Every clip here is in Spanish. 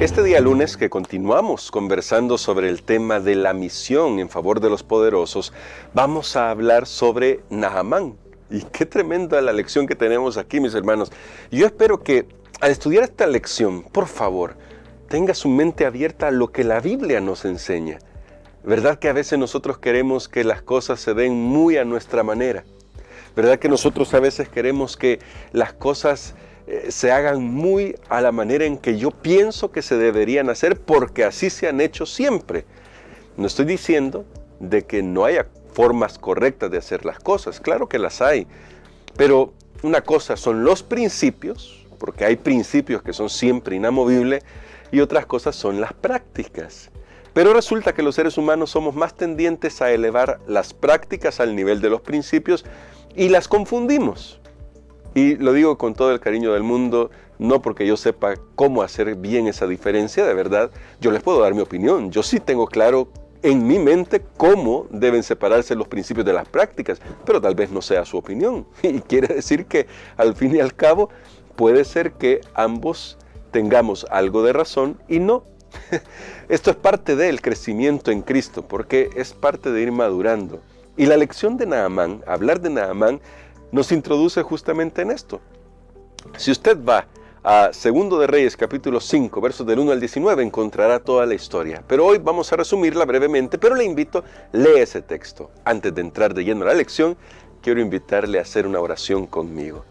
Este día lunes que continuamos conversando sobre el tema de la misión en favor de los poderosos, vamos a hablar sobre Naamán. Y qué tremenda la lección que tenemos aquí, mis hermanos. Yo espero que al estudiar esta lección, por favor, tenga su mente abierta a lo que la Biblia nos enseña. ¿Verdad que a veces nosotros queremos que las cosas se den muy a nuestra manera? ¿Verdad que nosotros a veces queremos que las cosas se hagan muy a la manera en que yo pienso que se deberían hacer porque así se han hecho siempre? No estoy diciendo de que no haya formas correctas de hacer las cosas, claro que las hay, pero una cosa son los principios, porque hay principios que son siempre inamovibles, y otras cosas son las prácticas. Pero resulta que los seres humanos somos más tendientes a elevar las prácticas al nivel de los principios y las confundimos. Y lo digo con todo el cariño del mundo, no porque yo sepa cómo hacer bien esa diferencia, de verdad, yo les puedo dar mi opinión. Yo sí tengo claro en mi mente cómo deben separarse los principios de las prácticas, pero tal vez no sea su opinión. Y quiere decir que al fin y al cabo puede ser que ambos tengamos algo de razón y no. Esto es parte del crecimiento en Cristo, porque es parte de ir madurando. Y la lección de Naamán, hablar de Naamán, nos introduce justamente en esto. Si usted va a 2 de Reyes capítulo 5, versos del 1 al 19, encontrará toda la historia. Pero hoy vamos a resumirla brevemente, pero le invito, lee ese texto. Antes de entrar de lleno a la lección, quiero invitarle a hacer una oración conmigo.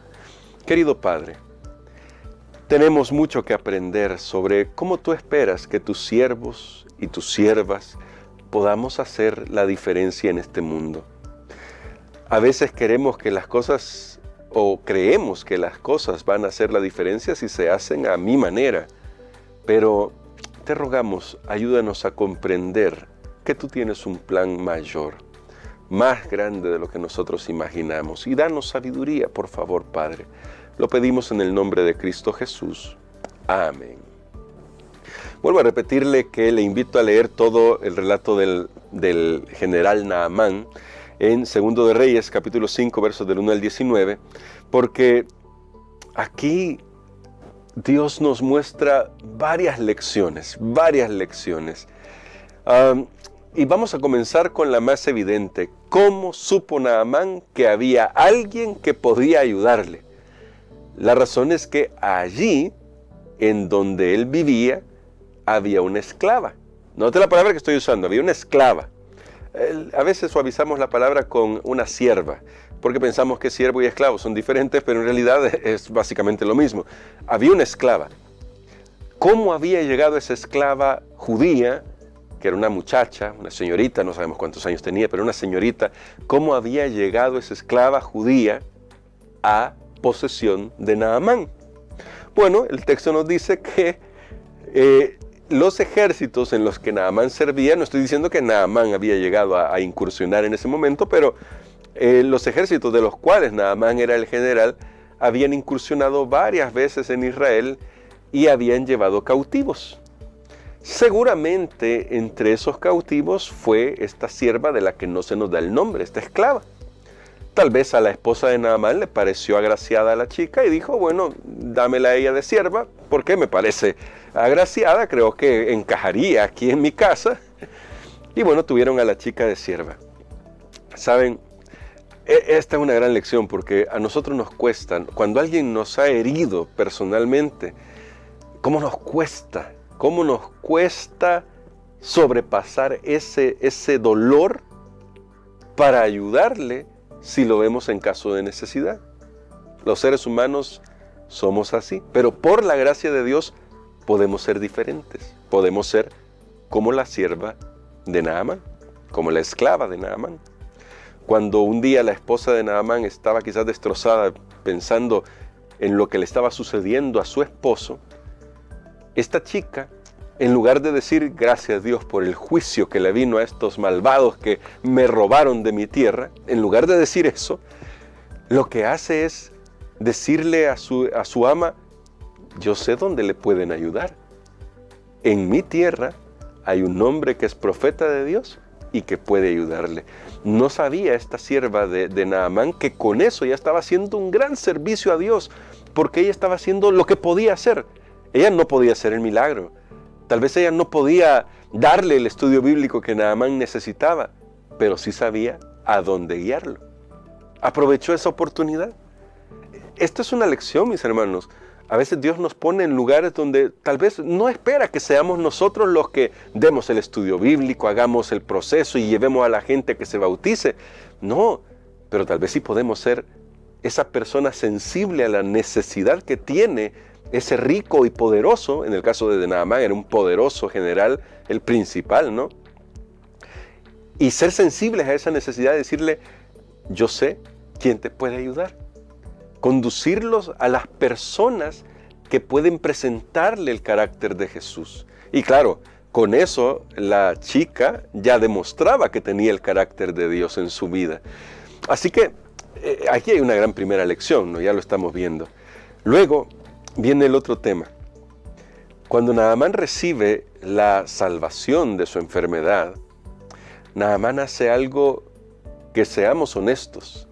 Querido Padre, tenemos mucho que aprender sobre cómo tú esperas que tus siervos y tus siervas podamos hacer la diferencia en este mundo. A veces queremos que las cosas, o creemos que las cosas van a hacer la diferencia si se hacen a mi manera, pero te rogamos, ayúdanos a comprender que tú tienes un plan mayor, más grande de lo que nosotros imaginamos, y danos sabiduría, por favor, Padre. Lo pedimos en el nombre de Cristo Jesús. Amén. Vuelvo a repetirle que le invito a leer todo el relato del general Naamán en 2 de Reyes, capítulo 5, versos del 1 al 19, porque aquí Dios nos muestra varias lecciones. Y vamos a comenzar con la más evidente. ¿Cómo supo Naamán que había alguien que podía ayudarle? La razón es que allí, en donde él vivía, había una esclava. Note la palabra que estoy usando, había una esclava. A veces suavizamos la palabra con una sierva, porque pensamos que siervo y esclavo son diferentes, pero en realidad es básicamente lo mismo. Había una esclava. ¿Cómo había llegado esa esclava judía, que era una muchacha, una señorita, no sabemos cuántos años tenía, pero una señorita, cómo había llegado esa esclava judía a posesión de Naamán? Bueno, el texto nos dice que los ejércitos en los que Naamán servía, no estoy diciendo que Naamán había llegado a incursionar en ese momento, pero los ejércitos de los cuales Naamán era el general, habían incursionado varias veces en Israel y habían llevado cautivos. Seguramente entre esos cautivos fue esta sierva de la que no se nos da el nombre, esta esclava. Tal vez a la esposa de Naamán le pareció agraciada a la chica y dijo, bueno, dámela a ella de sierva, porque me parece agraciada, creo que encajaría aquí en mi casa. Y bueno, tuvieron a la chica de sierva. Saben, esta es una gran lección porque a nosotros nos cuesta, cuando alguien nos ha herido personalmente, ¿cómo nos cuesta sobrepasar ese dolor para ayudarle si lo vemos en caso de necesidad? Los seres humanos somos así, pero por la gracia de Dios podemos ser diferentes. Podemos ser como la sierva de Naamán, como la esclava de Naamán. Cuando un día la esposa de Naamán estaba quizás destrozada pensando en lo que le estaba sucediendo a su esposo, esta chica, en lugar de decir gracias a Dios por el juicio que le vino a estos malvados que me robaron de mi tierra, en lugar de decir eso, lo que hace es decirle a su ama, yo sé dónde le pueden ayudar. En mi tierra hay un hombre que es profeta de Dios y que puede ayudarle. No sabía esta sierva de Naamán que con eso ya estaba haciendo un gran servicio a Dios, porque ella estaba haciendo lo que podía hacer. Ella no podía hacer el milagro, Tal vez ella no podía darle el estudio bíblico que Naamán necesitaba, pero sí sabía a dónde guiarlo. Aprovechó esa oportunidad. Esta es una lección, mis hermanos. A veces Dios nos pone en lugares donde tal vez no espera que seamos nosotros los que demos el estudio bíblico, hagamos el proceso y llevemos a la gente a que se bautice. No, pero tal vez sí podemos ser esa persona sensible a la necesidad que tiene ese rico y poderoso. En el caso de Naamán era un poderoso general, el principal, ¿no? Y ser sensibles a esa necesidad de decirle, yo sé quién te puede ayudar. Conducirlos a las personas que pueden presentarle el carácter de Jesús. Y claro, con eso la chica ya demostraba que tenía el carácter de Dios en su vida. Así que aquí hay una gran primera lección, ¿no? Ya lo estamos viendo. Luego viene el otro tema. Cuando Naamán recibe la salvación de su enfermedad, Naamán hace algo que, seamos honestos,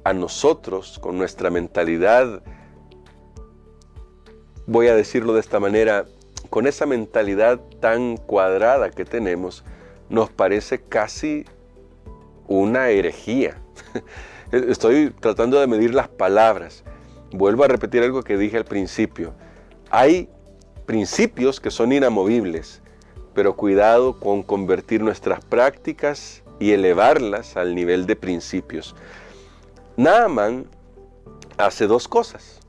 a nosotros, con nuestra mentalidad, voy a decirlo de esta manera, con esa mentalidad tan cuadrada que tenemos, nos parece casi una herejía. Estoy tratando de medir las palabras. Vuelvo a repetir algo que dije al principio. Hay principios que son inamovibles, pero cuidado con convertir nuestras prácticas y elevarlas al nivel de principios. Naamán hace dos cosas.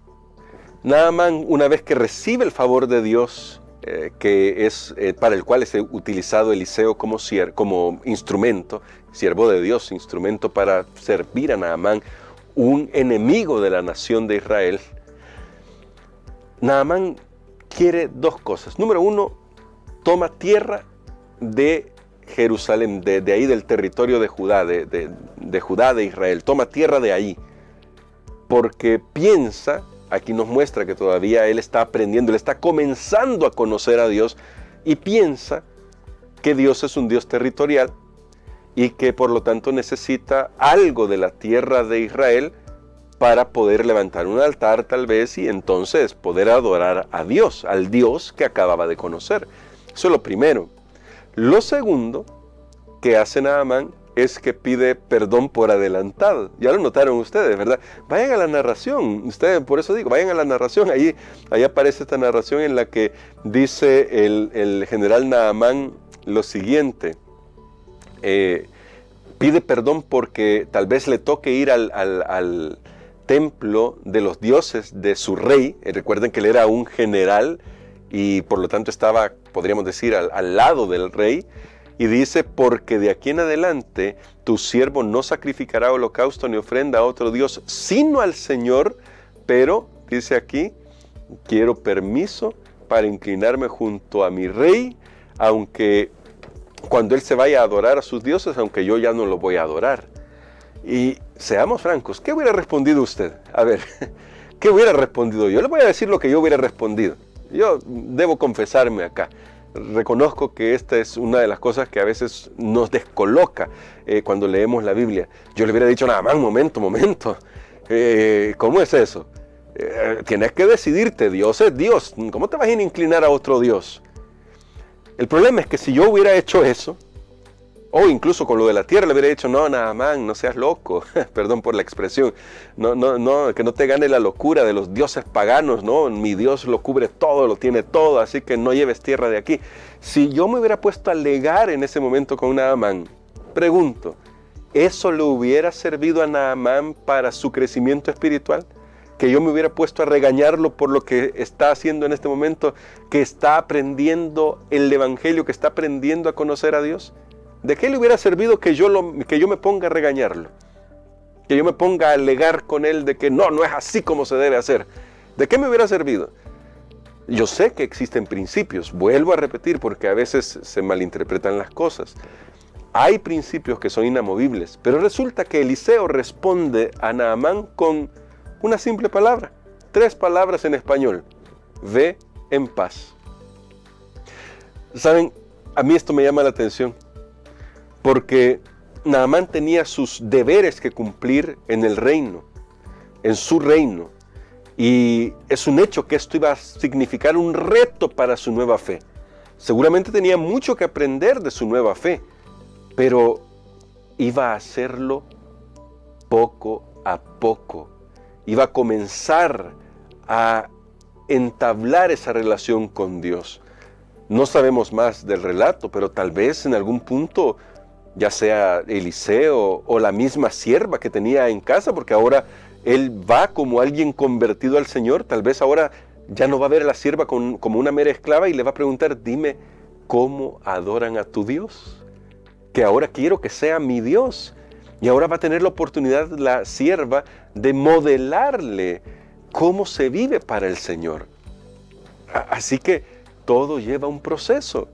Naamán, una vez que recibe el favor de Dios, que es para el cual es utilizado Eliseo como instrumento, siervo de Dios, instrumento para servir a Naamán, un enemigo de la nación de Israel, Naamán quiere dos cosas. Número uno, toma tierra de Jerusalén, de ahí del territorio de Judá, de Judá, de Israel. Toma tierra de ahí, porque piensa, aquí nos muestra que todavía él está aprendiendo, él está comenzando a conocer a Dios, y piensa que Dios es un Dios territorial y que por lo tanto necesita algo de la tierra de Israel para poder levantar un altar tal vez y entonces poder adorar a Dios, al Dios que acababa de conocer. Eso es lo primero. Lo segundo que hace Naamán es que pide perdón por adelantado. Ya lo notaron ustedes, ¿verdad? Vayan a la narración. Ustedes, por eso digo, vayan a la narración. Ahí aparece esta narración en la que dice el general Naamán lo siguiente. Pide perdón porque tal vez le toque ir al templo de los dioses de su rey. Recuerden que él era un general y por lo tanto estaba, podríamos decir, al lado del rey. Y dice, porque de aquí en adelante tu siervo no sacrificará holocausto ni ofrenda a otro Dios, sino al Señor, pero, dice aquí, quiero permiso para inclinarme junto a mi rey, aunque cuando él se vaya a adorar a sus dioses, aunque yo ya no lo voy a adorar. Y seamos francos, ¿qué hubiera respondido usted? A ver, ¿qué hubiera respondido yo? Le voy a decir lo que yo hubiera respondido. Yo debo confesarme acá. Reconozco que esta es una de las cosas que a veces nos descoloca cuando leemos la Biblia. Yo le hubiera dicho, nada más, momento. ¿Cómo es eso? Tienes que decidirte, Dios es Dios. ¿Cómo te vas a inclinar a otro Dios? El problema es que si yo hubiera hecho eso, o incluso con lo de la tierra le hubiera dicho, no, Naamán, no seas loco, perdón por la expresión, no, que no te gane la locura de los dioses paganos, no, mi Dios lo cubre todo, lo tiene todo, así que no lleves tierra de aquí. Si yo me hubiera puesto a alegar en ese momento con Naamán, pregunto, ¿eso le hubiera servido a Naamán para su crecimiento espiritual? Que yo me hubiera puesto a regañarlo por lo que está haciendo en este momento, que está aprendiendo el evangelio, que está aprendiendo a conocer a Dios. ¿De qué le hubiera servido que yo me ponga a regañarlo? Que yo me ponga a alegar con él de que no es así como se debe hacer. ¿De qué me hubiera servido? Yo sé que existen principios, vuelvo a repetir porque a veces se malinterpretan las cosas. Hay principios que son inamovibles, pero resulta que Eliseo responde a Naamán con una simple palabra, 3 palabras en español: ve en paz. ¿Saben? A mí esto me llama la atención, porque Naamán tenía sus deberes que cumplir en el reino, en su reino, y es un hecho que esto iba a significar un reto para su nueva fe. Seguramente tenía mucho que aprender de su nueva fe, pero iba a hacerlo poco a poco. Iba a comenzar a entablar esa relación con Dios. No sabemos más del relato, pero tal vez en algún punto, ya sea Eliseo o la misma sierva que tenía en casa, porque ahora él va como alguien convertido al Señor, tal vez ahora ya no va a ver a la sierva como una mera esclava y le va a preguntar, dime, ¿cómo adoran a tu Dios? Que ahora quiero que sea mi Dios. Y ahora va a tener la oportunidad la sierva de modelarle cómo se vive para el Señor. Así que todo lleva un proceso.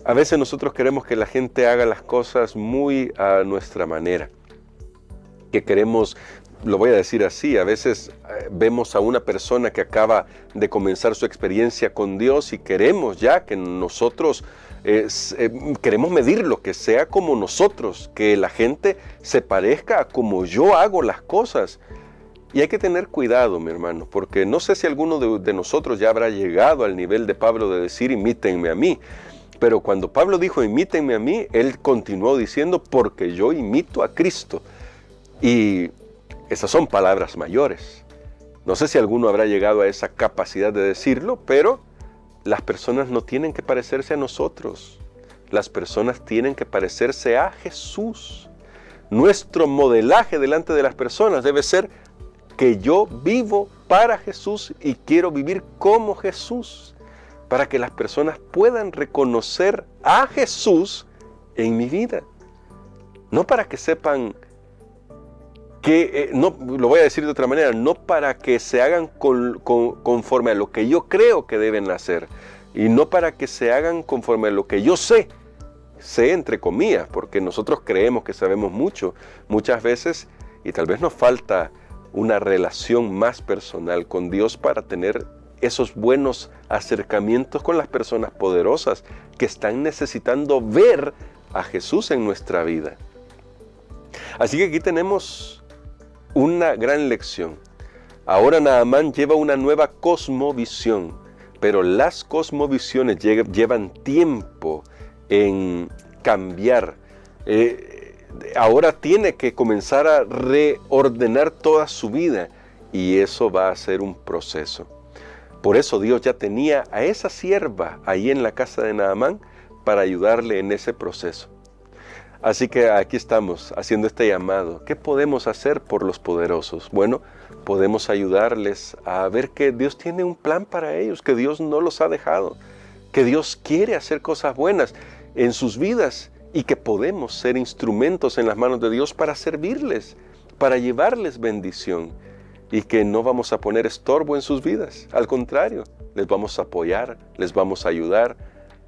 A veces nosotros queremos que la gente haga las cosas muy a nuestra manera. Que queremos, lo voy a decir así, a veces vemos a una persona que acaba de comenzar su experiencia con Dios y queremos ya que nosotros queremos medir lo que sea como nosotros, que la gente se parezca a como yo hago las cosas. Y hay que tener cuidado, mi hermano, porque no sé si alguno de nosotros ya habrá llegado al nivel de Pablo de decir, imítenme a mí. Pero cuando Pablo dijo, imítenme a mí, él continuó diciendo, porque yo imito a Cristo. Y esas son palabras mayores. No sé si alguno habrá llegado a esa capacidad de decirlo, pero las personas no tienen que parecerse a nosotros. Las personas tienen que parecerse a Jesús. Nuestro modelaje delante de las personas debe ser que yo vivo para Jesús y quiero vivir como Jesús, para que las personas puedan reconocer a Jesús en mi vida. No para que sepan que, no, lo voy a decir de otra manera, no para que se hagan conforme a lo que yo creo que deben hacer, y no para que se hagan conforme a lo que yo sé entre comillas, porque nosotros creemos que sabemos mucho, muchas veces, y tal vez nos falta una relación más personal con Dios para tener esos buenos acercamientos con las personas poderosas que están necesitando ver a Jesús en nuestra vida. Así que aquí tenemos una gran lección. Ahora Naamán lleva una nueva cosmovisión, pero las cosmovisiones llevan tiempo en cambiar. Ahora tiene que comenzar a reordenar toda su vida y eso va a ser un proceso. Por eso Dios ya tenía a esa sierva ahí en la casa de Naamán para ayudarle en ese proceso. Así que aquí estamos haciendo este llamado. ¿Qué podemos hacer por los poderosos? Bueno, podemos ayudarles a ver que Dios tiene un plan para ellos, que Dios no los ha dejado, que Dios quiere hacer cosas buenas en sus vidas y que podemos ser instrumentos en las manos de Dios para servirles, para llevarles bendición y que no vamos a poner estorbo en sus vidas. Al contrario, les vamos a apoyar, les vamos a ayudar.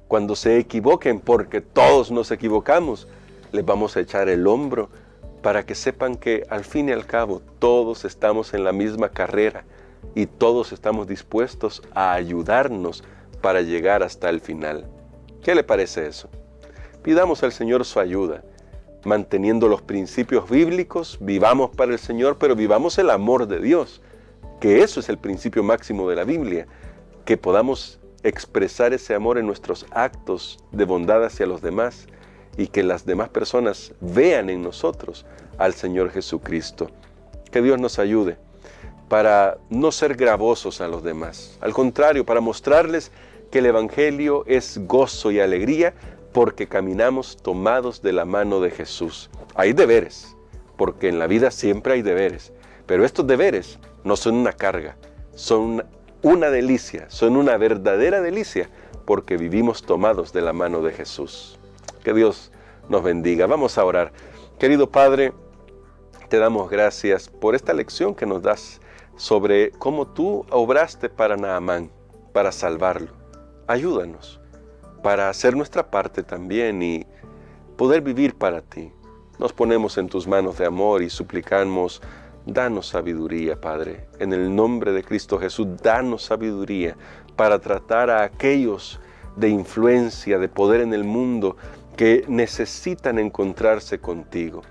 Cuando se equivoquen, porque todos nos equivocamos, les vamos a echar el hombro para que sepan que al fin y al cabo todos estamos en la misma carrera y todos estamos dispuestos a ayudarnos para llegar hasta el final. ¿Qué le parece eso? Pidamos al Señor su ayuda, manteniendo los principios bíblicos, vivamos para el Señor, pero vivamos el amor de Dios, que eso es el principio máximo de la Biblia, que podamos expresar ese amor en nuestros actos de bondad hacia los demás y que las demás personas vean en nosotros al Señor Jesucristo. Que Dios nos ayude para no ser gravosos a los demás, al contrario, para mostrarles que el Evangelio es gozo y alegría porque caminamos tomados de la mano de Jesús. Hay deberes, porque en la vida siempre hay deberes, pero estos deberes no son una carga, son una delicia, son una verdadera delicia, porque vivimos tomados de la mano de Jesús. Que Dios nos bendiga. Vamos a orar. Querido Padre, te damos gracias por esta lección que nos das sobre cómo tú obraste para Naamán, para salvarlo. Ayúdanos para hacer nuestra parte también y poder vivir para ti. Nos ponemos en tus manos de amor y suplicamos, danos sabiduría, Padre. En el nombre de Cristo Jesús, danos sabiduría para tratar a aquellos de influencia, de poder en el mundo que necesitan encontrarse contigo.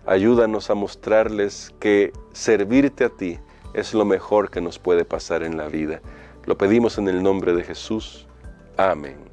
Ayúdanos a mostrarles que servirte a ti es lo mejor que nos puede pasar en la vida. Lo pedimos en el nombre de Jesús. Amén.